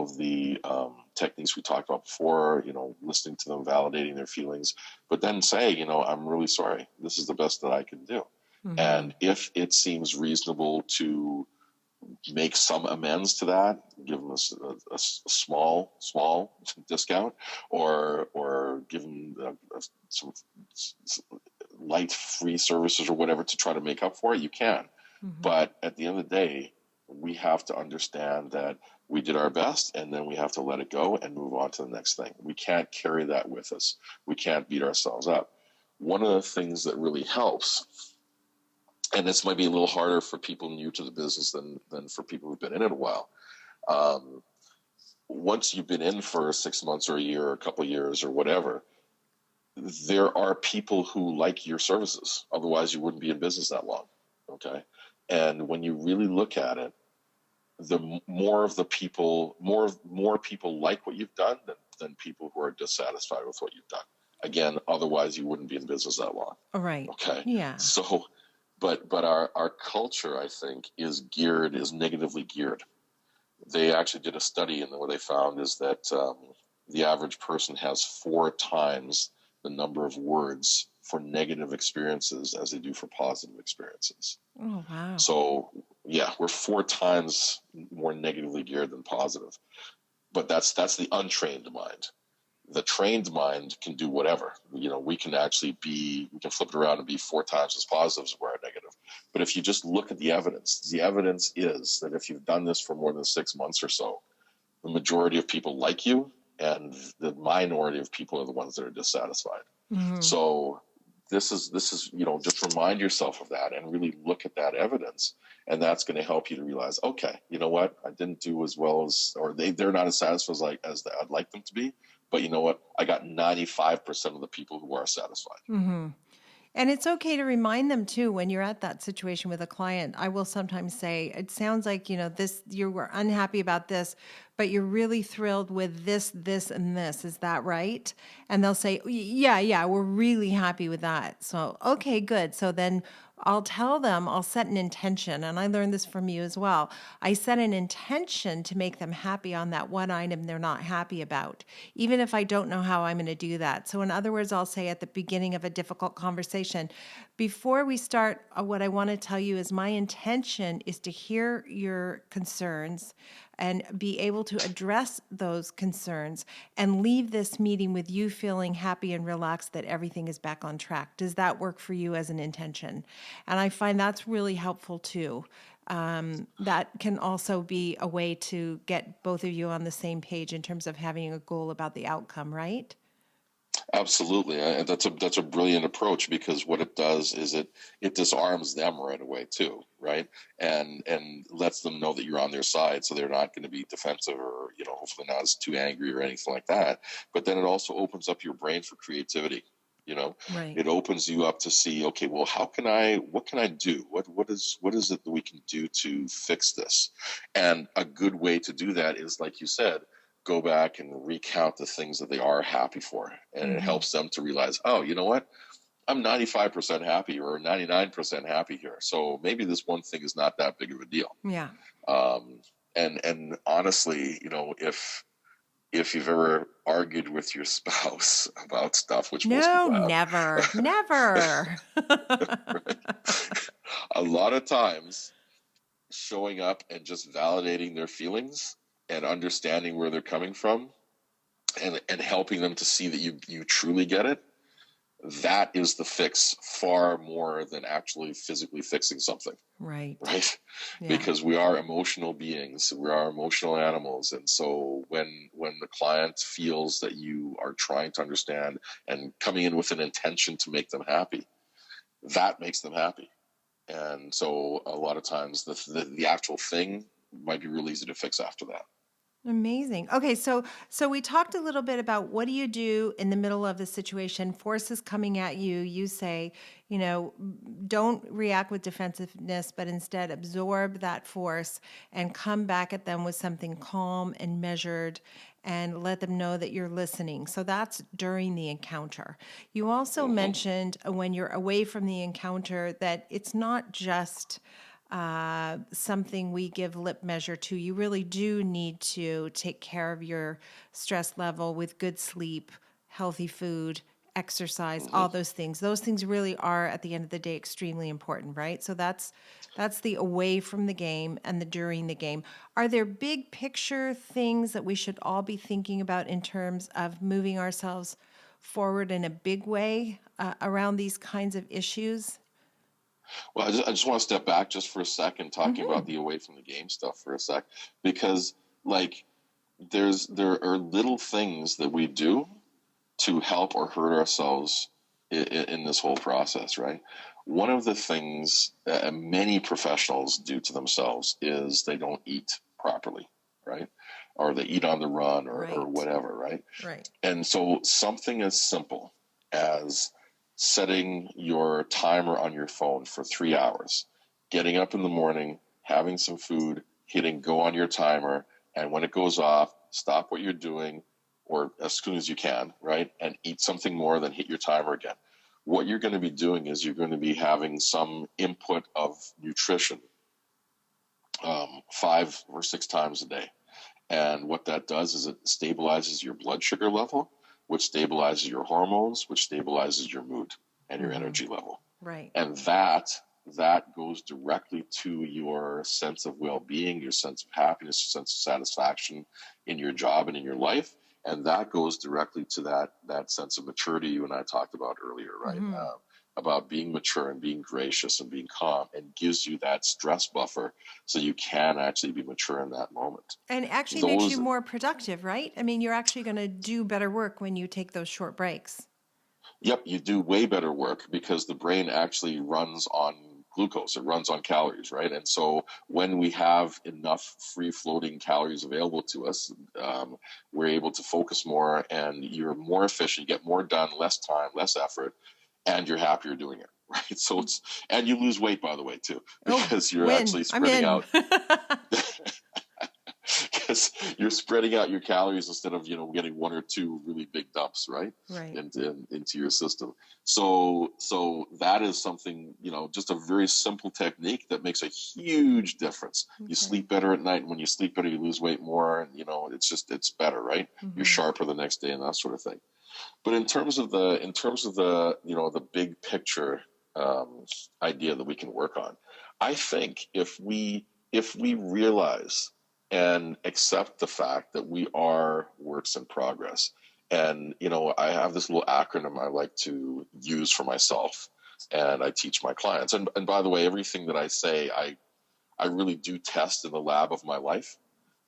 of the techniques we talked about before, listening to them, validating their feelings, but then say, I'm really sorry. This is the best that I can do. And if it seems reasonable to make some amends to that, give them a small discount, or give them some light free services or whatever to try to make up for it, you can. But at the end of the day, we have to understand that we did our best, and then we have to let it go and move on to the next thing. We can't carry that with us. We can't beat ourselves up. One of the things that really helps, and this might be a little harder for people new to the business than for people who've been in it a while. Once you've been in for 6 months or a year or a couple of years or whatever, there are people who like your services. Otherwise, you wouldn't be in business that long. Okay. And when you really look at it, the more people like what you've done than people who are dissatisfied with what you've done. Again, otherwise you wouldn't be in business that long. All right. Okay. Yeah. So, but our culture, I think, is negatively geared. They actually did a study, and what they found is that the average person has 4 times the number of words for negative experiences as they do for positive experiences. Oh, wow. So, yeah, we're 4 times more negatively geared than positive. But that's the untrained mind. The trained mind can do whatever. We can flip it around and be 4 times as positive as we are negative. But if you just look at the evidence is that if you've done this for more than 6 months or so, the majority of people like you, and the minority of people are the ones that are dissatisfied. So this is just remind yourself of that and really look at that evidence, and that's going to help you to realize, okay, you know what, I didn't do as well as, or they're not as satisfied as I'd like them to be, but you know what, I got 95% of the people who are satisfied. And it's okay to remind them too, when you're at that situation with a client. I will sometimes say, it sounds like, you were unhappy about this, but you're really thrilled with this, this, and this. Is that right? And they'll say, yeah, we're really happy with that. So, okay, good. So then I'll tell them, I'll set an intention. And I learned this from you as well. I set an intention to make them happy on that one item they're not happy about, even if I don't know how I'm going to do that. So in other words, I'll say at the beginning of a difficult conversation, before we start, what I want to tell you is my intention is to hear your concerns and be able to address those concerns and leave this meeting with you feeling happy and relaxed that everything is back on track. Does that work for you as an intention? And I find that's really helpful too. That can also be a way to get both of you on the same page in terms of having a goal about the outcome, right? Absolutely, and that's a brilliant approach, because what it does is it disarms them right away too, right? And lets them know that you're on their side, so they're not going to be defensive, or hopefully not as too angry or anything like that. But then it also opens up your brain for creativity. Right. It opens you up to see, okay, well, what can I do? What is it that we can do to fix this? And a good way to do that is, like you said, go back and recount the things that they are happy for. And it helps them to realize, oh, you know what? I'm 95% happy or 99% happy here. So maybe this one thing is not that big of a deal. Yeah. And honestly, if you've ever argued with your spouse about stuff, which most people have. Never. Right? A lot of times, showing up and just validating their feelings and understanding where they're coming from, and helping them to see that you truly get it, that is the fix, far more than actually physically fixing something. Right. Yeah. Because we are emotional beings, we are emotional animals. And so when the client feels that you are trying to understand and coming in with an intention to make them happy, that makes them happy. And so a lot of times the actual thing might be really easy to fix after that. Amazing. Okay, so we talked a little bit about what do you do in the middle of the situation, forces coming at you. You say, don't react with defensiveness, but instead absorb that force and come back at them with something calm and measured, and let them know that you're listening. So that's during the encounter. You also mentioned when you're away from the encounter that it's not just something we give lip measure to. You really do need to take care of your stress level with good sleep, healthy food, exercise, all those things. Those things really are, at the end of the day, extremely important, right? So that's the away from the game and the during the game. Are there big picture things that we should all be thinking about in terms of moving ourselves forward in a big way around these kinds of issues? Well, I just want to step back just for a second, talking about the away from the game stuff for a sec, because there are little things that we do to help or hurt ourselves in this whole process, right? One of the things many professionals do to themselves is they don't eat properly, right? Or they eat on the run or whatever, right? Right. And so something as simple as setting your timer on your phone for 3 hours, getting up in the morning, having some food, hitting go on your timer, and when it goes off, stop what you're doing, or as soon as you can, right? And eat something more, then hit your timer again. What you're going to be doing is you're going to be having some input of nutrition 5 or 6 times a day. And what that does is it stabilizes your blood sugar level, which stabilizes your hormones, which stabilizes your mood and your energy level. Right. And that goes directly to your sense of well-being, your sense of happiness, your sense of satisfaction in your job and in your life. And that goes directly to that sense of maturity you and I talked about earlier, right? About being mature and being gracious and being calm, and gives you that stress buffer so you can actually be mature in that moment. And actually makes you more productive, right? I mean, you're actually going to do better work when you take those short breaks. Yep, you do way better work because the brain actually runs on glucose. It runs on calories, right? And so when we have enough free-floating calories available to us, we're able to focus more, and you're more efficient, you get more done, less time, less effort, and you're happier doing it, right? So and you lose weight, by the way, too, because you're actually spreading out. because you're spreading out your calories instead of, getting one or two really big dumps, right? Right. Into your system. So that is something, just a very simple technique that makes a huge difference. Okay. You sleep better at night, and when you sleep better, you lose weight more, and it's better, right? Mm-hmm. You're sharper the next day and that sort of thing. But in terms of the the big picture idea that we can work on, I think if we realize and accept the fact that we are works in progress, and I have this little acronym I like to use for myself, and I teach my clients. And by the way, everything that I say, I really do test in the lab of my life.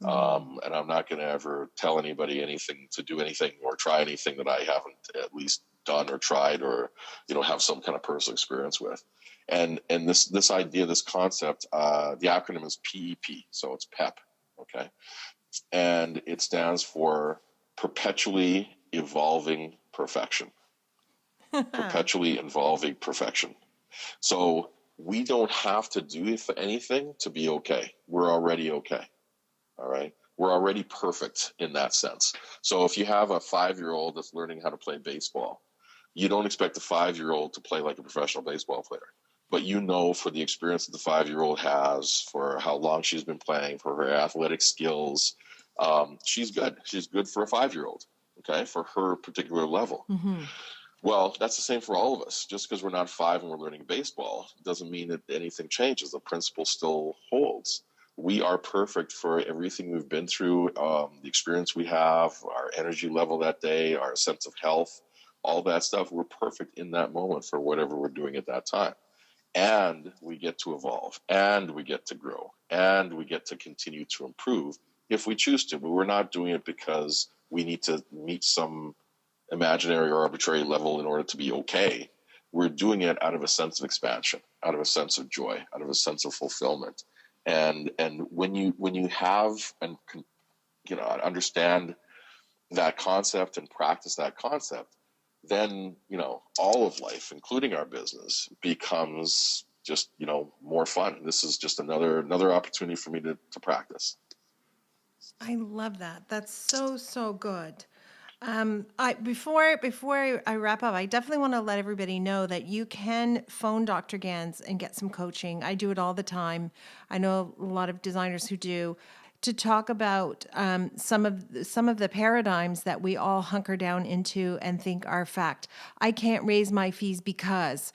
And I'm not going to ever tell anybody anything to do anything or try anything that I haven't at least done or tried or, have some kind of personal experience with. And this idea, this concept, the acronym is PEP. So it's PEP. Okay. And it stands for perpetually evolving perfection. Perpetually evolving perfection. So we don't have to do anything to be okay. We're already okay. All right. We're already perfect in that sense. So if you have a 5-year-old that's learning how to play baseball, you don't expect a 5-year-old to play like a professional baseball player. But for the experience that the 5-year-old has, for how long she's been playing, for her athletic skills, she's good. She's good for a 5-year-old, okay, for her particular level. Mm-hmm. Well, that's the same for all of us. Just because we're not 5 and we're learning baseball doesn't mean that anything changes. The principle still holds. We are perfect for everything we've been through, the experience we have, our energy level that day, our sense of health, all that stuff. We're perfect in that moment for whatever we're doing at that time. And we get to evolve, and we get to grow, and we get to continue to improve if we choose to. But we're not doing it because we need to meet some imaginary or arbitrary level in order to be okay. We're doing it out of a sense of expansion, out of a sense of joy, out of a sense of fulfillment. And when you have and understand that concept and practice that concept, then all of life, including our business, becomes just more fun. This is just another opportunity for me to practice. I love that. That's so good. Before I wrap up, I definitely want to let everybody know that you can phone Dr. Ganz and get some coaching. I do it all the time. I know a lot of designers who do, to talk about some of the paradigms that we all hunker down into and think are fact. I can't raise my fees because.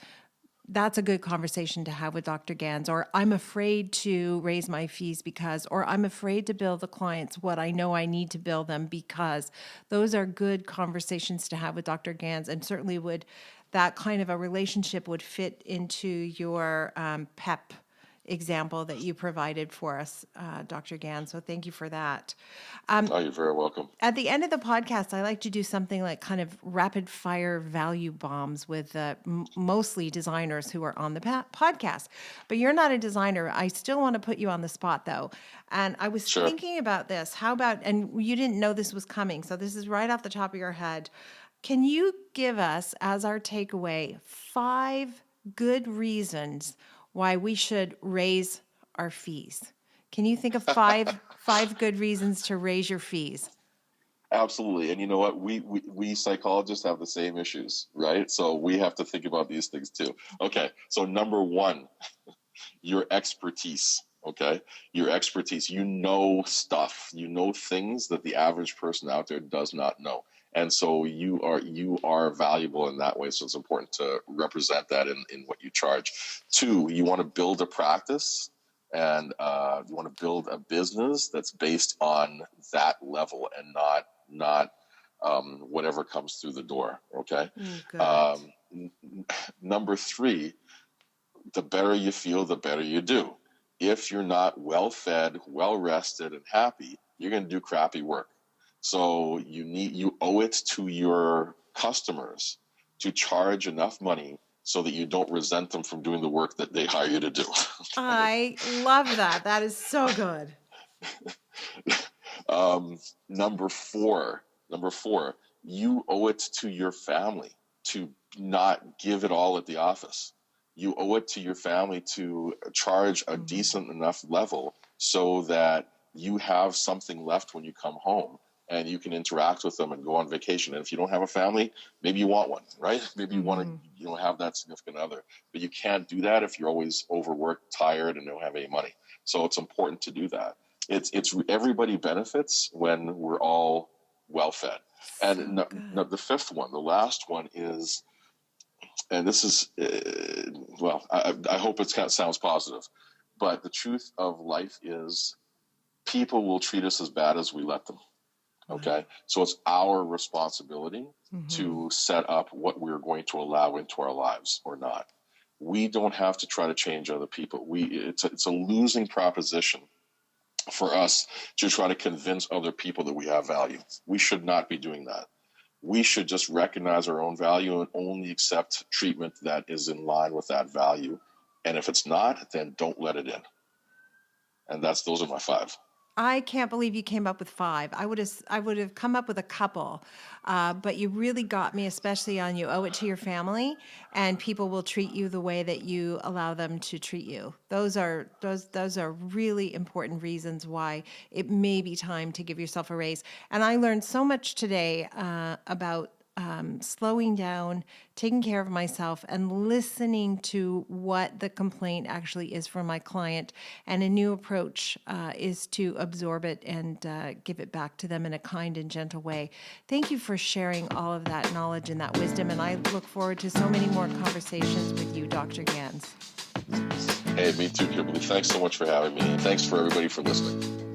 That's a good conversation to have with Dr. Ganz. Or I'm afraid to raise my fees because, or I'm afraid to bill the clients what I know I need to bill them because. Those are good conversations to have with Dr. Ganz, and certainly that kind of a relationship would fit into your PEP example that you provided for us, Dr. Ganz. So thank you for that. You're very welcome. At the end of the podcast, I like to do something like kind of rapid fire value bombs with mostly designers who are on the podcast. But you're not a designer. I still want to put you on the spot though. And I was thinking about this. How about, and you didn't know this was coming, so this is right off the top of your head. Can you give us, as our takeaway, 5 good reasons why we should raise our fees? Can you think of five good reasons to raise your fees? Absolutely. And you know what? We psychologists have the same issues, right? So we have to think about these things too. Okay. So number 1, your expertise. Okay. Your expertise. Stuff. Things that the average person out there does not know. And so you are valuable in that way. So it's important to represent that in what you charge. 2, you want to build a practice and you want to build a business that's based on that level and not whatever comes through the door. Okay. Number 3, the better you feel, the better you do. If you're not well fed, well rested, and happy, you're going to do crappy work. So you owe it to your customers to charge enough money so that you don't resent them from doing the work that they hire you to do. I love that. That is so good. Number four, you owe it to your family to not give it all at the office. You owe it to your family to charge a decent enough level so that you have something left when you come home, and you can interact with them and go on vacation. And if you don't have a family, maybe you want one, right? Maybe you want to, have that significant other, but you can't do that if you're always overworked, tired, and don't have any money. So it's important to do that. It's everybody benefits when we're all well fed. And the fifth one, the last one is, and this is, I hope it sounds positive, but the truth of life is people will treat us as bad as we let them. Okay. So it's our responsibility to set up what we're going to allow into our lives or not. We don't have to try to change other people. It's a losing proposition for us to try to convince other people that we have value. We should not be doing that. We should just recognize our own value and only accept treatment that is in line with that value. And if it's not, then don't let it in. And those are my 5. I can't believe you came up with 5. I would have come up with a couple, but you really got me, especially on you owe it to your family, and people will treat you the way that you allow them to treat you. Those are really important reasons why it may be time to give yourself a raise. And I learned so much today about slowing down, taking care of myself, and listening to what the complaint actually is from my client. And a new approach is to absorb it and give it back to them in a kind and gentle way. Thank you for sharing all of that knowledge and that wisdom. And I look forward to so many more conversations with you, Dr. Ganz. Hey, me too, Kimberley. Thanks so much for having me. And thanks for everybody for listening.